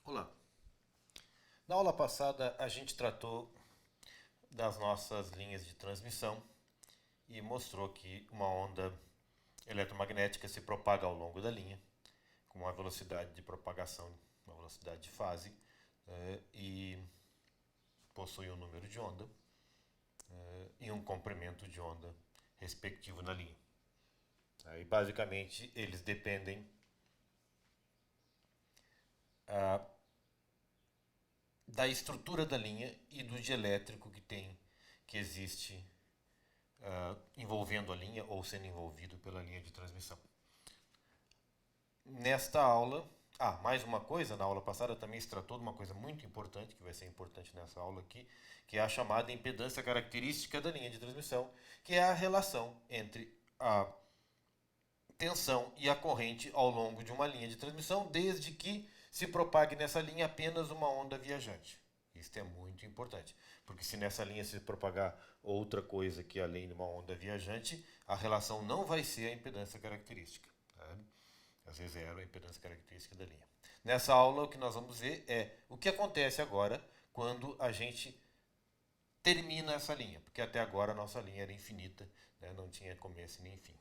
Olá. Na aula passada a gente tratou das nossas linhas de transmissão e mostrou que uma onda eletromagnética se propaga ao longo da linha com uma velocidade de propagação, uma velocidade de fase e possui um número de onda e um comprimento de onda respectivo na linha. E basicamente eles dependem da estrutura da linha e do dielétrico que existe envolvendo a linha ou sendo envolvido pela linha de transmissão. Nesta aula, mais uma coisa, na aula passada também se tratou de uma coisa muito importante, que vai ser importante nessa aula aqui, que é a chamada impedância característica da linha de transmissão, que é a relação entre a tensão e a corrente ao longo de uma linha de transmissão, desde que se propague nessa linha apenas uma onda viajante. Isso é muito importante, porque se nessa linha se propagar outra coisa que além de uma onda viajante, a relação não vai ser a impedância característica. Tá? Às vezes é a impedância característica da linha. Nessa aula o que nós vamos ver é o que acontece agora quando a gente termina essa linha, porque até agora a nossa linha era infinita, né? Não tinha começo nem fim.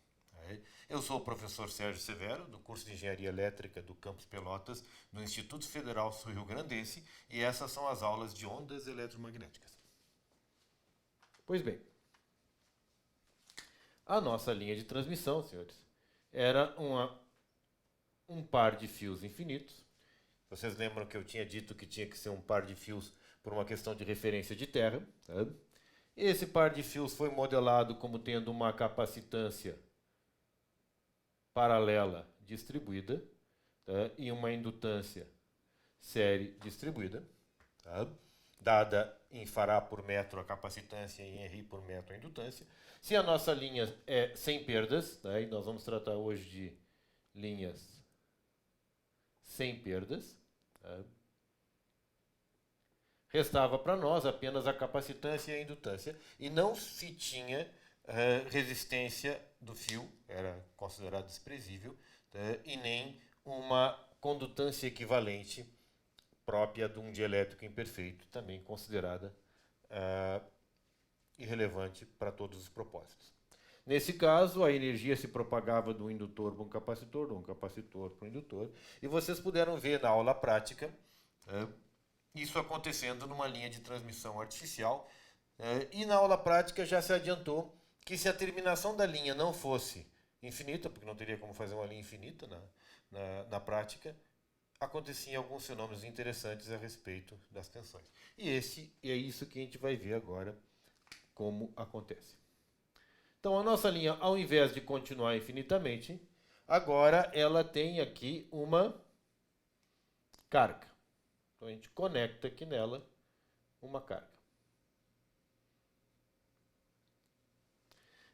Eu sou o professor Sérgio Severo, do curso de Engenharia Elétrica do Campus Pelotas, do Instituto Federal Sul-Rio-Grandense, e essas são as aulas de ondas eletromagnéticas. Pois bem, a nossa linha de transmissão, senhores, era um par de fios infinitos. Vocês lembram que eu tinha dito que tinha que ser um par de fios por uma questão de referência de terra. Tá? Esse par de fios foi modelado como tendo uma capacitância paralela distribuída, tá? E uma indutância série distribuída, tá? Dada em fará por metro a capacitância e em Ri por metro a indutância. Se a nossa linha é sem perdas, tá? E nós vamos tratar hoje de linhas sem perdas, tá? Restava para nós apenas a capacitância e a indutância, e não se tinha resistência do fio, era considerado desprezível, tá? E nem uma condutância equivalente própria de um dielétrico imperfeito, também considerada irrelevante para todos os propósitos. Nesse caso, a energia se propagava do indutor para um capacitor para um indutor, e vocês puderam ver na aula prática isso acontecendo numa linha de transmissão artificial, e na aula prática já se adiantou que se a terminação da linha não fosse infinita, porque não teria como fazer uma linha infinita na prática, aconteciam alguns fenômenos interessantes a respeito das tensões. E é isso que a gente vai ver agora como acontece. Então a nossa linha, ao invés de continuar infinitamente, agora ela tem aqui uma carga. Então a gente conecta aqui nela uma carga.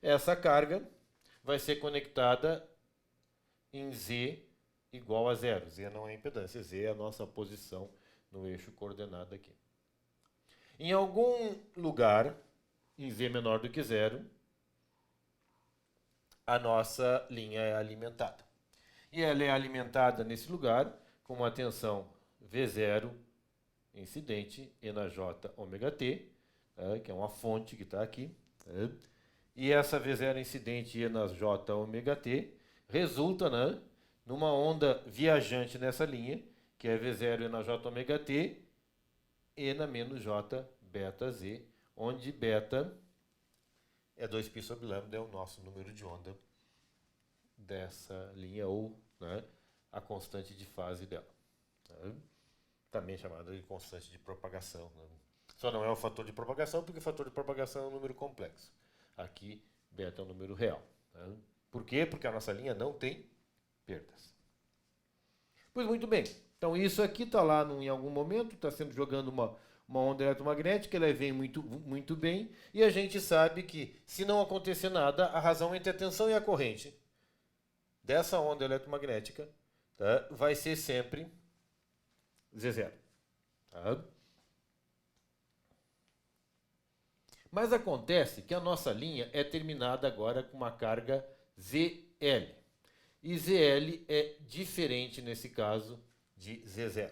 Essa carga vai ser conectada em Z igual a zero. Z não é impedância, Z é a nossa posição no eixo coordenado aqui. Em algum lugar, em Z menor do que zero, a nossa linha é alimentada. E ela é alimentada nesse lugar com uma tensão V0 incidente E na J ômega T, que é uma fonte que está aqui. E essa V0 incidente E na J ômega T resulta numa onda viajante nessa linha, que é V0 E na J ômega T, E na menos J beta Z, onde beta é 2π sobre lambda, é o nosso número de onda dessa linha, ou a constante de fase dela. Também chamada de constante de propagação. Só não é o fator de propagação, porque o fator de propagação é um número complexo. Aqui, beta é um número real. Por quê? Porque a nossa linha não tem perdas. Pois muito bem. Então isso aqui está lá em algum momento, está sendo jogando uma onda eletromagnética, ela vem muito, muito bem, e a gente sabe que, se não acontecer nada, a razão entre a tensão e a corrente dessa onda eletromagnética vai ser sempre Z0. Mas acontece que a nossa linha é terminada agora com uma carga ZL. E ZL é diferente, nesse caso, de Z0.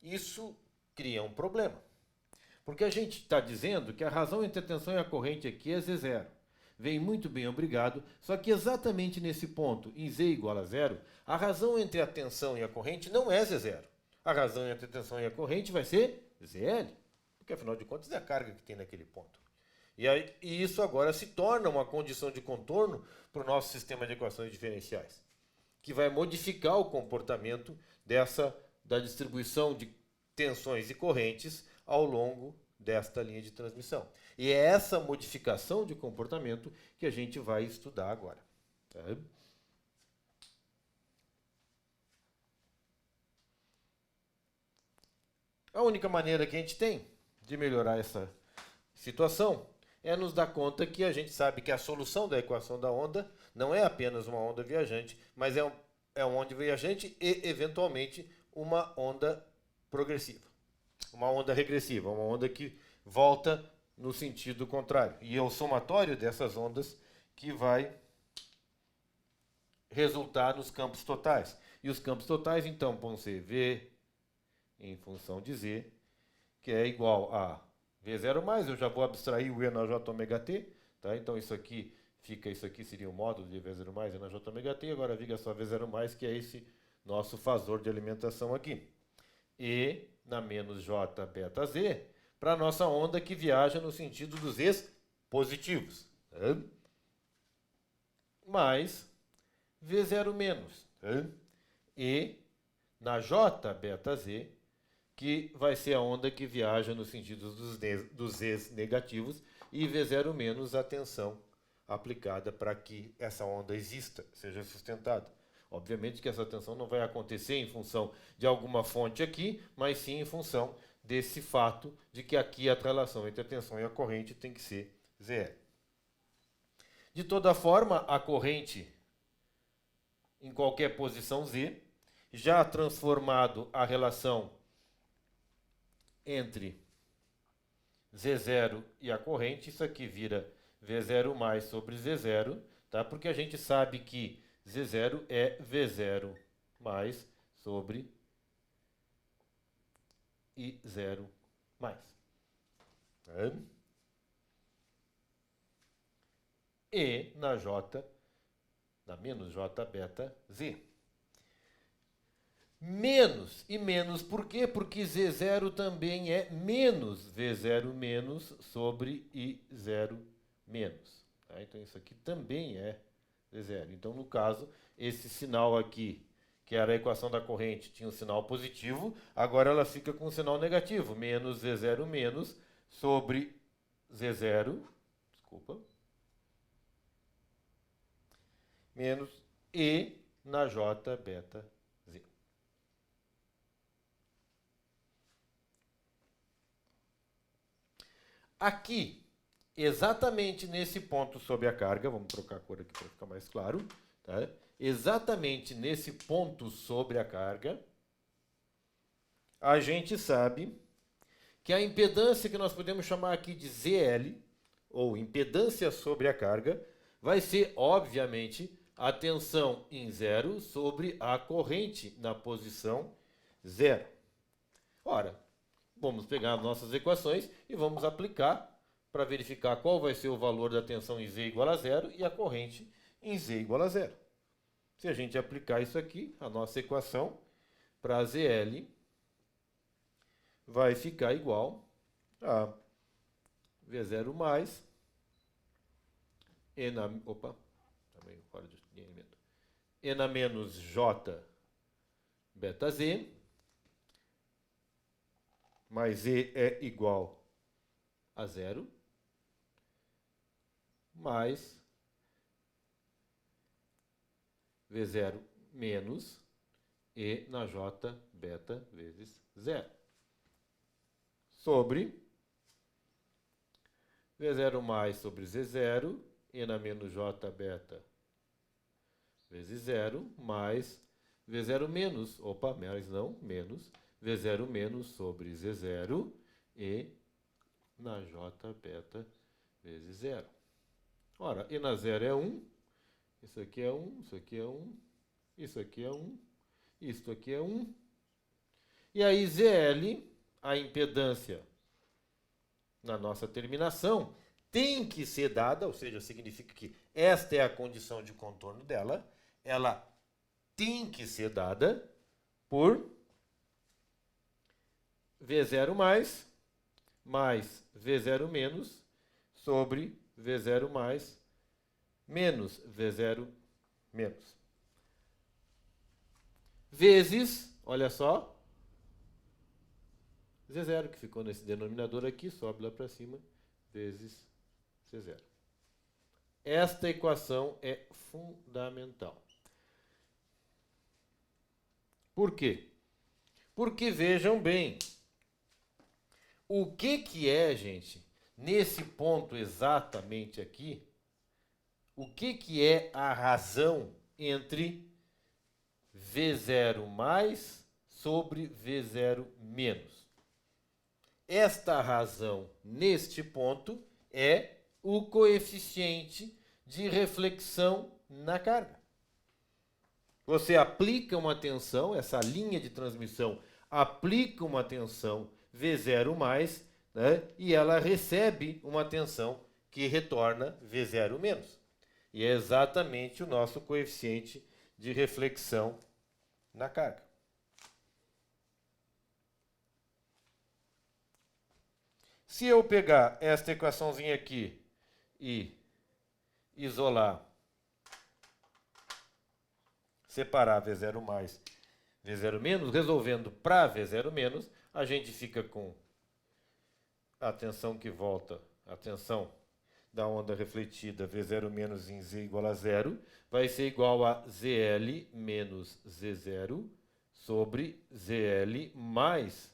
Isso cria um problema. Porque a gente está dizendo que a razão entre a tensão e a corrente aqui é Z0. Vem muito bem, obrigado. Só que exatamente nesse ponto, em Z igual a zero, a razão entre a tensão e a corrente não é Z0. A razão entre a tensão e a corrente vai ser ZL. Porque afinal de contas é a carga que tem naquele ponto. E isso agora se torna uma condição de contorno para o nosso sistema de equações diferenciais, que vai modificar o comportamento da distribuição de tensões e correntes ao longo desta linha de transmissão. E é essa modificação de comportamento que a gente vai estudar agora. Tá? A única maneira que a gente tem de melhorar essa situação é nos dar conta que a gente sabe que a solução da equação da onda não é apenas uma onda viajante, mas é uma onda viajante e, eventualmente, uma onda progressiva. Uma onda regressiva, uma onda que volta no sentido contrário. E é o somatório dessas ondas que vai resultar nos campos totais. E os campos totais, então, vão ser V em função de Z, que é igual a V0 mais, eu já vou abstrair o E na J ômega T, tá? Então isso aqui seria o módulo de V0 mais E na J ômega T, agora viga só V0 mais, que é esse nosso fazor de alimentação aqui. E na menos J beta Z, para a nossa onda que viaja no sentido dos Z's positivos. Tá? Mais V0 menos. Tá? E na J beta Z, que vai ser a onda que viaja no sentido dos Z's negativos, e V0 menos a tensão aplicada para que essa onda exista, seja sustentada. Obviamente que essa tensão não vai acontecer em função de alguma fonte aqui, mas sim em função desse fato de que aqui a relação entre a tensão e a corrente tem que ser zero. De toda forma, a corrente em qualquer posição Z, já transformado a relação entre Z0 e a corrente, isso aqui vira V0 mais sobre Z0, tá? Porque a gente sabe que Z0 é V0 mais sobre I0 mais. Tá? E na J, na menos J beta Z. Menos e menos, por quê? Porque Z0 também é menos V0 menos sobre I0 menos. Tá? Então isso aqui também é Z0. Então, no caso, esse sinal aqui, que era a equação da corrente, tinha um sinal positivo, agora ela fica com um sinal negativo, menos Z0 menos sobre Z0, menos E na J beta Z. Aqui, exatamente nesse ponto sobre a carga, vamos trocar a cor aqui para ficar mais claro, tá? Exatamente nesse ponto sobre a carga, a gente sabe que a impedância que nós podemos chamar aqui de ZL, ou impedância sobre a carga, vai ser, obviamente, a tensão em zero sobre a corrente na posição zero. Ora, vamos pegar as nossas equações e vamos aplicar para verificar qual vai ser o valor da tensão em Z igual a zero e a corrente em Z igual a zero. Se a gente aplicar isso aqui, a nossa equação para ZL vai ficar igual a V0 mais E na... Opa, também fora de alinhamento. E na menos J beta Z, mais E é igual a zero, mais V0 menos E na J beta vezes zero, sobre V0 mais sobre Z0, E na menos J beta vezes zero, mais V0 menos, menos V0 menos sobre Z0 e na J beta vezes zero. Ora, E na zero é 1, isso aqui é 1, isso aqui é 1, isso aqui é 1, isso aqui é 1. E aí ZL, a impedância na nossa terminação, tem que ser dada, ou seja, significa que esta é a condição de contorno dela, ela tem que ser dada por V0 mais V0 menos sobre V0 mais menos V0 menos. Vezes, olha só, Z0, que ficou nesse denominador aqui, sobe lá para cima, vezes C0. Esta equação é fundamental. Por quê? Porque vejam bem, o que é, gente, nesse ponto exatamente aqui, o que é a razão entre V0 mais sobre V0 menos? Esta razão, neste ponto, é o coeficiente de reflexão na carga. Você aplica uma tensão, essa linha de transmissão aplica uma tensão V0 mais, né, e ela recebe uma tensão que retorna V0 menos. E é exatamente o nosso coeficiente de reflexão na carga. Se eu pegar esta equaçãozinha aqui e isolar, separar V0 mais, V0 menos, resolvendo para V0 menos, a gente fica com a tensão que volta, a tensão da onda refletida V0 menos em Z igual a zero, vai ser igual a ZL menos Z0 sobre ZL mais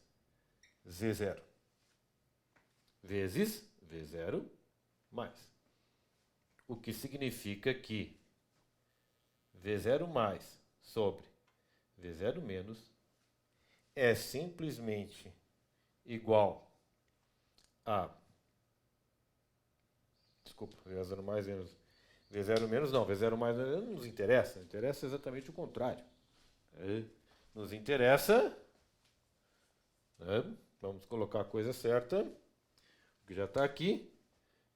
Z0. Vezes V0 mais. O que significa que V0 mais sobre V0 menos é simplesmente igual a... Desculpa, V0 mais menos... V0 menos não, V0 mais não nos interessa. Interessa exatamente o contrário. Nos interessa... Vamos colocar a coisa certa... que já está aqui,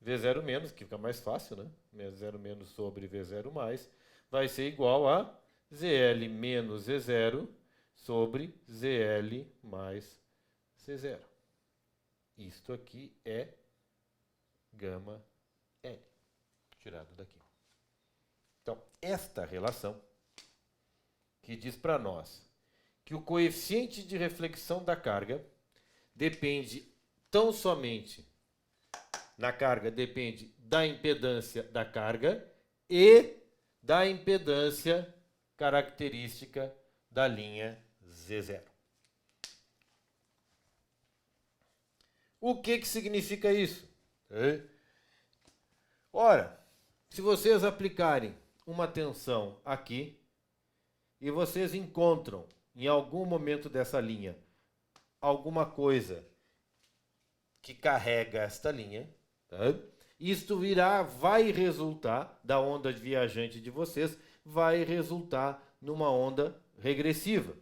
V0 menos, que fica mais fácil, né? V0 menos sobre V0 mais, vai ser igual a ZL menos Z0 sobre ZL mais C0. Isto aqui é gama L, tirado daqui. Então, esta relação, que diz para nós que o coeficiente de reflexão da carga depende tão somente na carga depende da impedância da carga e da impedância característica da linha Z0. O que significa isso? Ora, se vocês aplicarem uma tensão aqui e vocês encontram em algum momento dessa linha alguma coisa que carrega esta linha, isto vai resultar da onda viajante de vocês, vai resultar numa onda regressiva.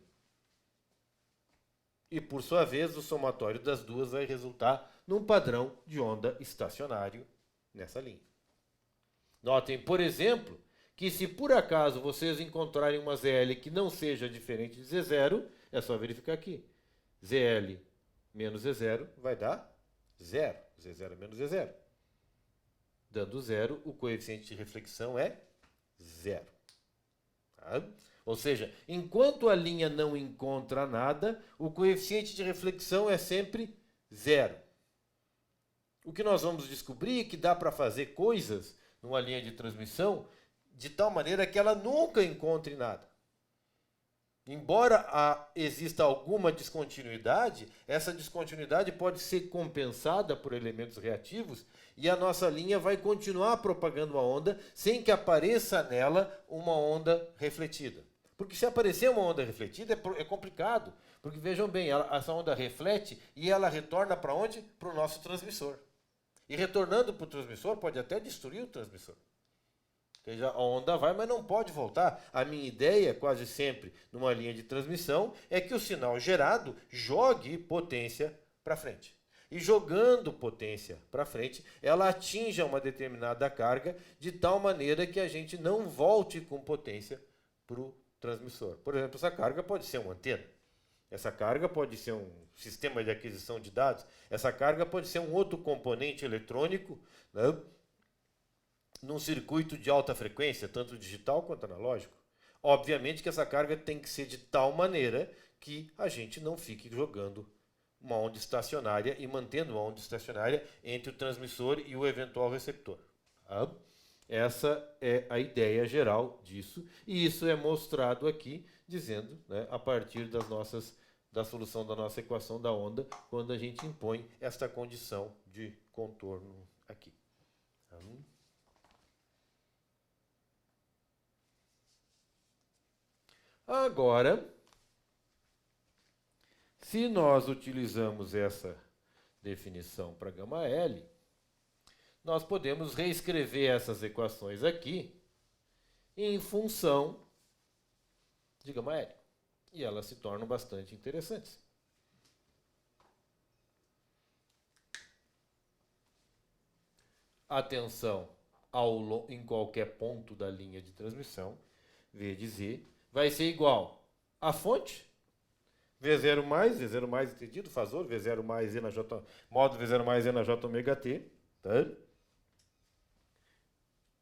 E, por sua vez, o somatório das duas vai resultar num padrão de onda estacionário nessa linha. Notem, por exemplo, que se por acaso vocês encontrarem uma ZL que não seja diferente de Z0, é só verificar aqui. ZL menos Z0 vai dar 0. Z0 menos Z0. Dando 0, o coeficiente de reflexão é 0. Tá? Ou seja, enquanto a linha não encontra nada, o coeficiente de reflexão é sempre 0. O que nós vamos descobrir é que dá para fazer coisas numa linha de transmissão de tal maneira que ela nunca encontre nada. Embora exista alguma descontinuidade, essa descontinuidade pode ser compensada por elementos reativos e a nossa linha vai continuar propagando uma onda sem que apareça nela uma onda refletida. Porque se aparecer uma onda refletida é complicado, porque vejam bem, essa onda reflete e ela retorna para onde? Para o nosso transmissor. E retornando para o transmissor pode até destruir o transmissor. Ou seja, a onda vai, mas não pode voltar. A minha ideia, quase sempre, numa linha de transmissão, é que o sinal gerado jogue potência para frente. E jogando potência para frente, ela atinja uma determinada carga de tal maneira que a gente não volte com potência para o transmissor. Por exemplo, essa carga pode ser uma antena. Essa carga pode ser um sistema de aquisição de dados. Essa carga pode ser um outro componente eletrônico, né, num circuito de alta frequência, tanto digital quanto analógico. Obviamente que essa carga tem que ser de tal maneira que a gente não fique jogando uma onda estacionária e mantendo uma onda estacionária entre o transmissor e o eventual receptor. Tá? Essa é a ideia geral disso, e isso é mostrado aqui, dizendo, né, a partir da solução da nossa equação da onda, quando a gente impõe esta condição de contorno aqui. Tá? Agora, se nós utilizamos essa definição para γL, nós podemos reescrever essas equações aqui em função de γL. E elas se tornam bastante interessantes. Atenção em qualquer ponto da linha de transmissão, V de Z, vai ser igual a fonte, V0 mais entendido, fazor, V0 mais E na J, modo V0 mais E na J ômega T, tá?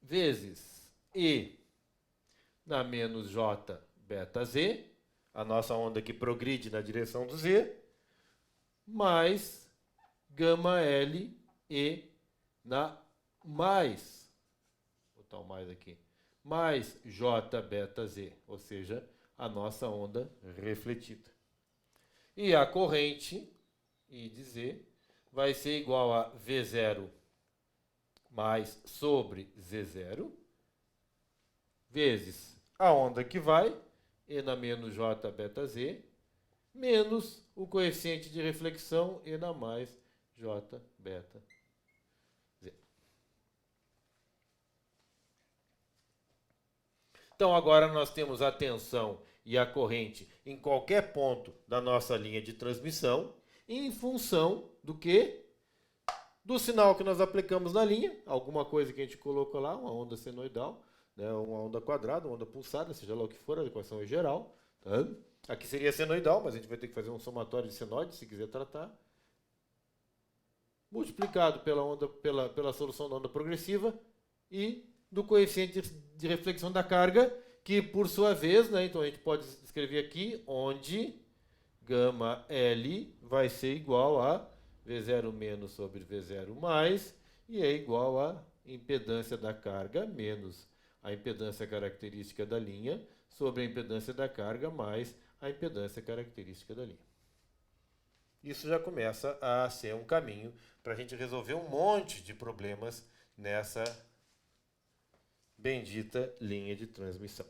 Vezes E na menos J beta Z, a nossa onda que progride na direção do Z, mais gama L E na mais, vou botar o mais aqui, mais J beta Z, ou seja, a nossa onda refletida. E a corrente, I de Z, vai ser igual a V0 mais sobre Z0, vezes a onda que vai, E na menos J beta Z, menos o coeficiente de reflexão, E na mais J beta Z. Então agora nós temos a tensão e a corrente em qualquer ponto da nossa linha de transmissão, em função do quê? Do sinal que nós aplicamos na linha, alguma coisa que a gente colocou lá, uma onda senoidal, né, uma onda quadrada, uma onda pulsada, seja lá o que for, a equação é geral. Tá? Aqui seria senoidal, mas a gente vai ter que fazer um somatório de senoides, se quiser tratar. Multiplicado pela solução da onda progressiva e do coeficiente de reflexão da carga, que por sua vez, né, então a gente pode escrever aqui, onde gama L vai ser igual a V0 menos sobre V0 mais, e é igual a impedância da carga menos a impedância característica da linha sobre a impedância da carga mais a impedância característica da linha. Isso já começa a ser um caminho para a gente resolver um monte de problemas nessa bendita linha de transmissão.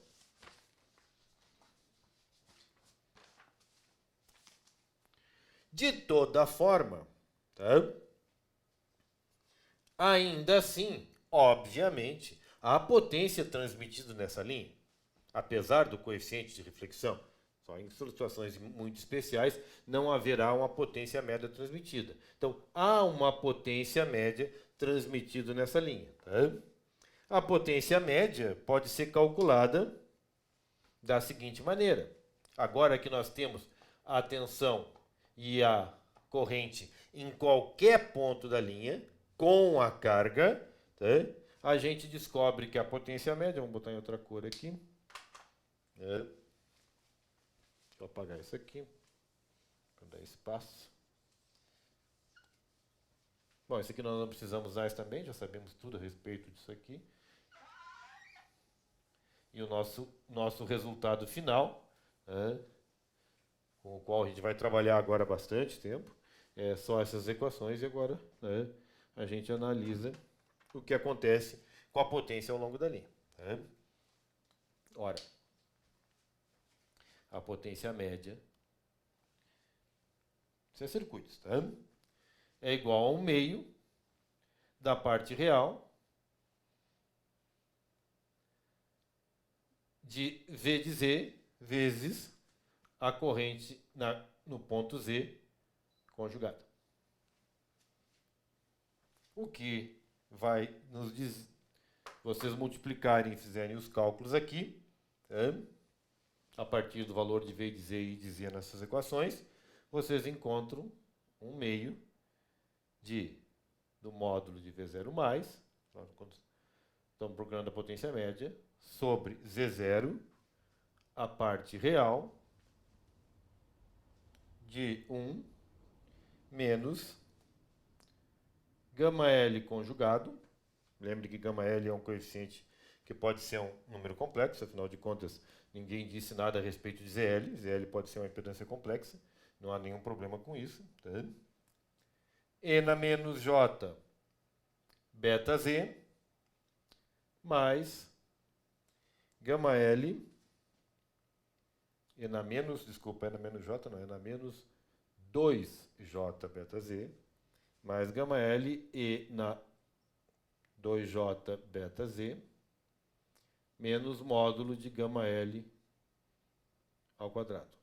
De toda forma, tá? Ainda assim, obviamente, a potência transmitida nessa linha, apesar do coeficiente de reflexão, só em situações muito especiais, não haverá uma potência média transmitida. Então, há uma potência média transmitida nessa linha. Tá? A potência média pode ser calculada da seguinte maneira. Agora que nós temos a tensão e a corrente em qualquer ponto da linha, com a carga, tá? A gente descobre que a potência média, vamos botar em outra cor aqui, deixa eu apagar isso aqui, para dar espaço. Bom, esse aqui nós não precisamos usar isso também, já sabemos tudo a respeito disso aqui. E o nosso resultado final, com o qual a gente vai trabalhar agora bastante tempo, é só essas equações, e agora a gente analisa o que acontece com a potência ao longo da linha. Ora, a potência média, isso é circuitos, tá? É igual a 1/2 da parte real de V de Z vezes a corrente no ponto Z conjugada. O que vai nos dizer, vocês multiplicarem e fizerem os cálculos aqui, a partir do valor de V de Z e de Z nessas equações, vocês encontram um meio do módulo de V0 mais, quando estamos procurando a potência média, sobre Z0, a parte real, de 1 menos gama L conjugado. Lembre que gama L é um coeficiente que pode ser um número complexo, afinal de contas, ninguém disse nada a respeito de ZL. ZL pode ser uma impedância complexa, não há nenhum problema com isso. Tá? E na menos J beta Z mais gama L e na menos, desculpa, é na menos J, não, é na menos 2J beta Z mais gama L e na 2J beta Z menos módulo de gama L ao quadrado.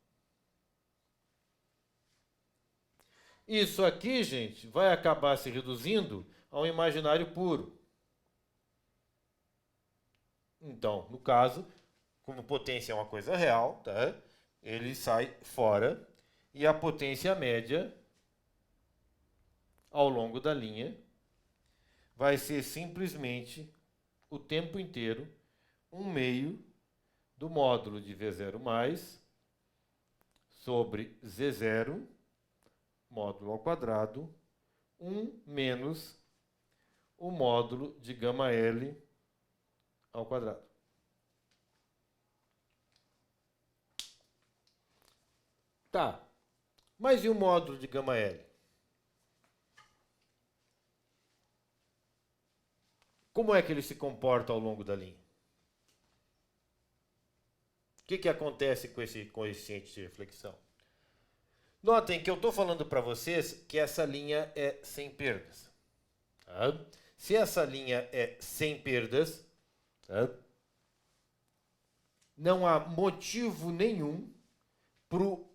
Isso aqui, gente, vai acabar se reduzindo a um imaginário puro. Então, no caso, como potência é uma coisa real, tá? Ele sai fora e a potência média ao longo da linha vai ser simplesmente o tempo inteiro 1/2 do módulo de V0 mais sobre Z0 módulo ao quadrado 1 menos o módulo de gama L ao quadrado. Tá, mas e o módulo de gama L? Como é que ele se comporta ao longo da linha? O que acontece com esse coeficiente de reflexão? Notem que eu estou falando para vocês que essa linha é sem perdas. Tá? Se essa linha é sem perdas, tá? Não há motivo nenhum para o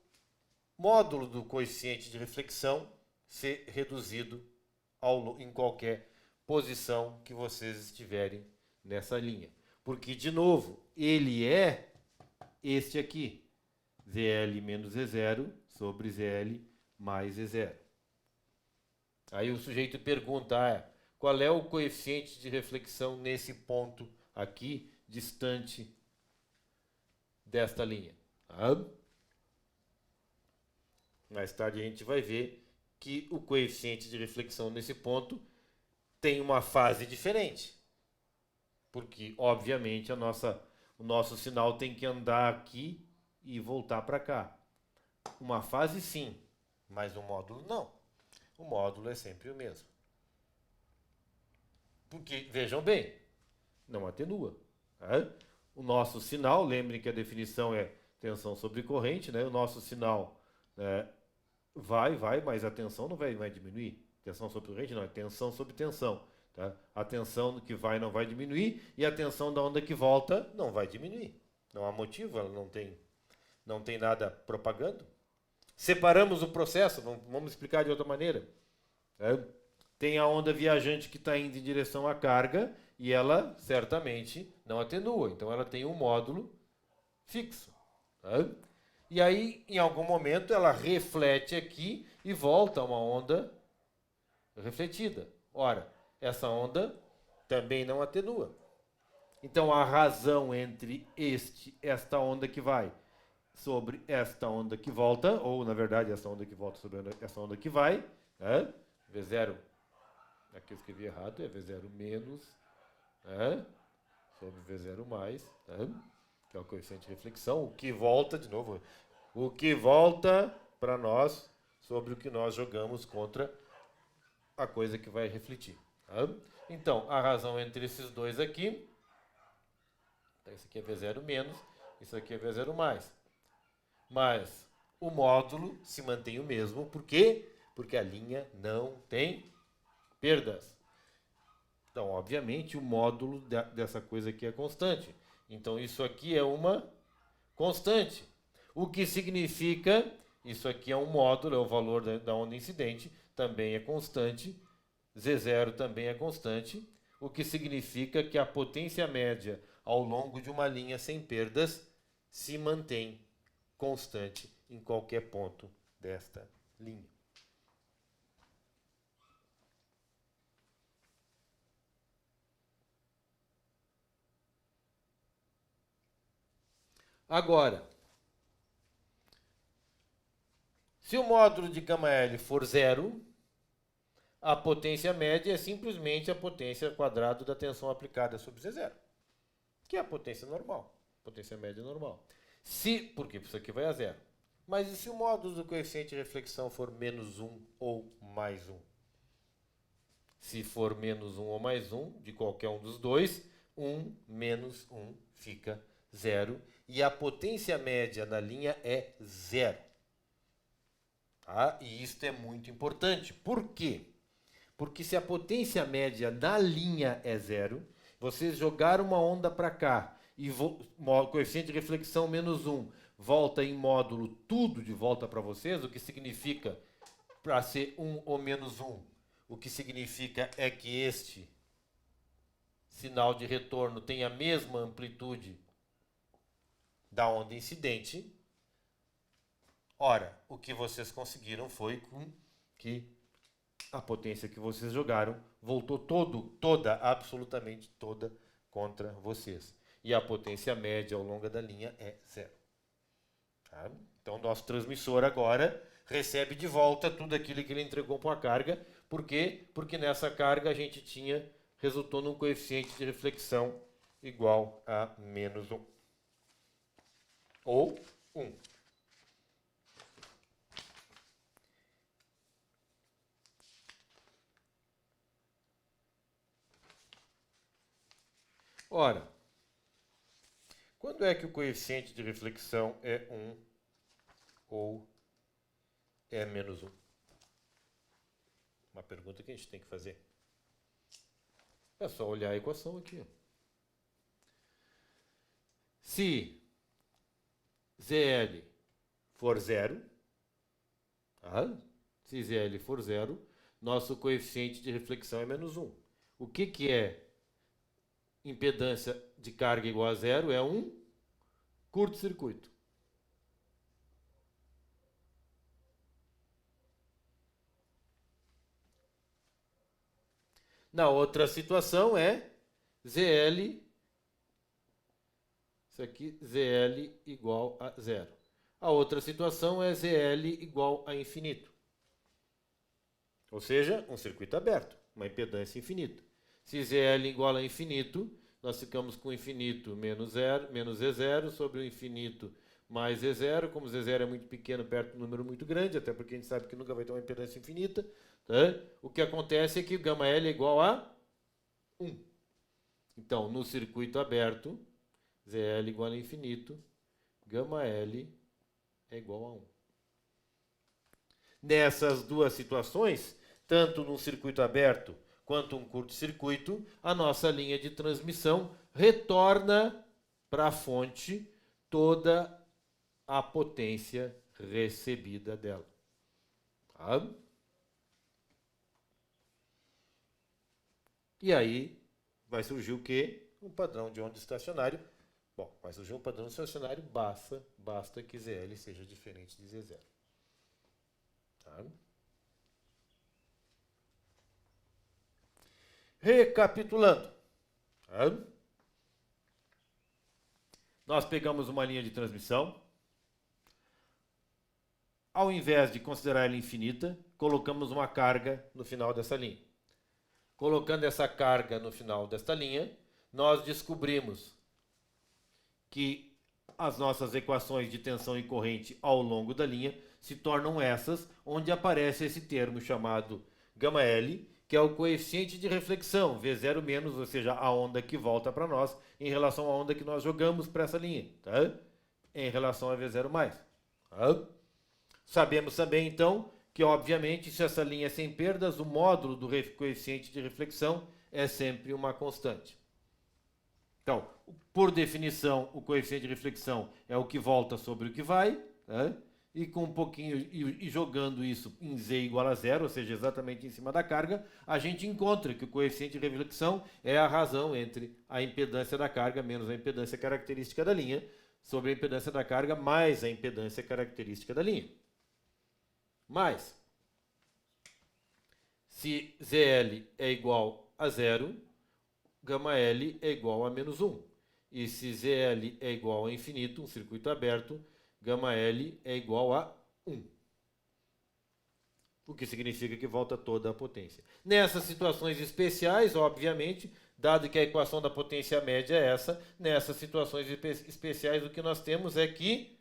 módulo do coeficiente de reflexão ser reduzido em qualquer posição que vocês estiverem nessa linha. Porque, de novo, ele é este aqui, ZL menos Z0 sobre ZL mais Z0. Aí o sujeito pergunta, qual é o coeficiente de reflexão nesse ponto aqui, distante desta linha? Mais tarde a gente vai ver que o coeficiente de reflexão nesse ponto tem uma fase diferente. Porque, obviamente, o nosso sinal tem que andar aqui e voltar para cá. Uma fase sim, mas o módulo não. O módulo é sempre o mesmo. Porque, vejam bem, não atenua. Tá? O nosso sinal, lembrem que a definição é tensão sobre corrente, né? O nosso sinal vai, mas a tensão não vai diminuir. Tensão sobre corrente não, é tensão sobre tensão. Tá? A tensão que vai não vai diminuir e a tensão da onda que volta não vai diminuir. Não há motivo, ela não tem nada propagando. Separamos o processo, vamos explicar de outra maneira. Tem a onda viajante que está indo em direção à carga e ela certamente não atenua. Então ela tem um módulo fixo. E aí, em algum momento, ela reflete aqui e volta a uma onda refletida. Ora, essa onda também não atenua. Então a razão entre esta onda que vai sobre esta onda que volta, ou na verdade essa onda que volta sobre essa onda que vai, V0, aqui eu escrevi errado, é V0 menos sobre V0 mais, que é o coeficiente de reflexão, o que volta, de novo, o que volta para nós sobre o que nós jogamos contra a coisa que vai refletir. Então, a razão entre esses dois aqui, então isso aqui é V0 menos, isso aqui é V0 mais. Mas o módulo se mantém o mesmo, por quê? Porque a linha não tem perdas. Então, obviamente, o módulo dessa coisa aqui é constante. Então, isso aqui é uma constante. O que significa, isso aqui é um módulo, é o valor da onda incidente, também é constante. Z0 também é constante, o que significa que a potência média ao longo de uma linha sem perdas se mantém constante em qualquer ponto desta linha. Agora, se o módulo de gama L for zero, a potência média é simplesmente a potência quadrada da tensão aplicada sobre Z0, que é a potência normal, potência média normal. Porque isso aqui vai a zero. Mas e se o módulo do coeficiente de reflexão for menos 1 ou mais 1? Se for menos 1 ou mais 1, de qualquer um dos dois, 1 menos 1 fica 0. E a potência média na linha é 0. Tá? E isso é muito importante. Por quê? Porque se a potência média na linha é 0, vocês jogaram uma onda para cá e o coeficiente de reflexão menos 1 volta em módulo tudo de volta para vocês, o que significa, para ser 1 ou menos 1, o que significa é que este sinal de retorno tem a mesma amplitude da onda incidente. Ora, o que vocês conseguiram foi que a potência que vocês jogaram voltou absolutamente toda contra vocês. E a potência média ao longo da linha é 0. Tá? Então, nosso transmissor agora recebe de volta tudo aquilo que ele entregou para a carga. Por quê? Porque nessa carga a gente resultou num coeficiente de reflexão igual a menos 1. Ou 1. Ora, quando é que o coeficiente de reflexão é 1 ou é menos 1? Uma pergunta que a gente tem que fazer. É só olhar a equação aqui. Se ZL for 0, se ZL for 0, nosso coeficiente de reflexão é menos 1. O que é impedância de carga igual a 0? É um curto-circuito. Na outra situação é ZL, isso aqui, ZL igual a 0. A outra situação é ZL igual a infinito. Ou seja, um circuito aberto, uma impedância infinita. Se ZL igual a infinito, nós ficamos com infinito menos Z0 sobre o infinito mais Z0. Como Z0 é muito pequeno, perto de um número muito grande, até porque a gente sabe que nunca vai ter uma impedância infinita, tá? O que acontece é que o gama L é igual a 1. Então, no circuito aberto, ZL igual a infinito, gama L é igual a 1. Nessas duas situações, tanto num circuito aberto quanto um curto-circuito, a nossa linha de transmissão retorna para a fonte toda a potência recebida dela. Tá? E aí vai surgir o quê? Um padrão de onda estacionário. Bom, vai surgir um padrão estacionário, basta que ZL seja diferente de Z0. Tá? Recapitulando. Tá? Nós pegamos uma linha de transmissão. Ao invés de considerar ela infinita, colocamos uma carga no final dessa linha. Colocando essa carga no final desta linha, nós descobrimos que as nossas equações de tensão e corrente ao longo da linha se tornam essas, onde aparece esse termo chamado gama L, que é o coeficiente de reflexão, V0 menos, ou seja, a onda que volta para nós em relação à onda que nós jogamos para essa linha, tá? Em relação a V0 mais. Tá? Sabemos também, então, que, obviamente, se essa linha é sem perdas, o módulo do coeficiente de reflexão é sempre uma constante. Então, por definição, o coeficiente de reflexão é o que volta sobre o que vai, né? E com um pouquinho e jogando isso em z igual a zero, ou seja, exatamente em cima da carga, a gente encontra que o coeficiente de reflexão é a razão entre a impedância da carga menos a impedância característica da linha, sobre a impedância da carga mais a impedância característica da linha. Mas, se ZL é igual a zero, γL é igual a menos 1. E se ZL é igual a infinito, um circuito aberto, γL é igual a 1. O que significa que volta toda a potência. Nessas situações especiais, obviamente, dado que a equação da potência média é essa, nessas situações especiais o que nós temos é que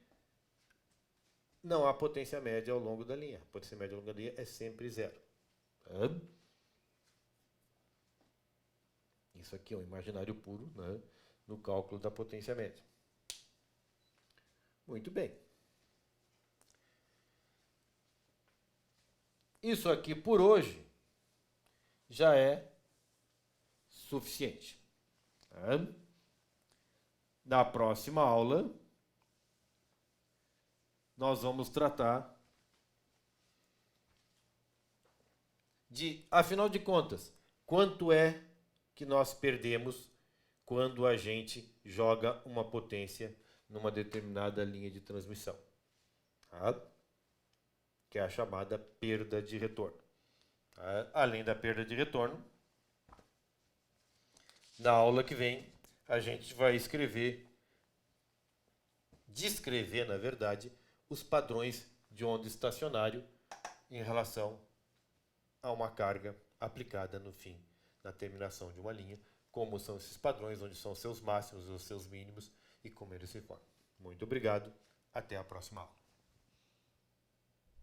não há potência média ao longo da linha. A potência média ao longo da linha é sempre zero. Isso aqui é um imaginário puro, né, no cálculo da potência média. Muito bem. Isso aqui por hoje já é suficiente. Na próxima aula, nós vamos tratar de, afinal de contas, quanto é que nós perdemos quando a gente joga uma potência numa determinada linha de transmissão, tá? Que é a chamada perda de retorno. Tá? Além da perda de retorno, na aula que vem, a gente vai descrever, na verdade, os padrões de onda estacionário em relação a uma carga aplicada no fim, na terminação de uma linha, como são esses padrões, onde são seus máximos, os seus mínimos e como eles se formam. Muito obrigado, até a próxima aula.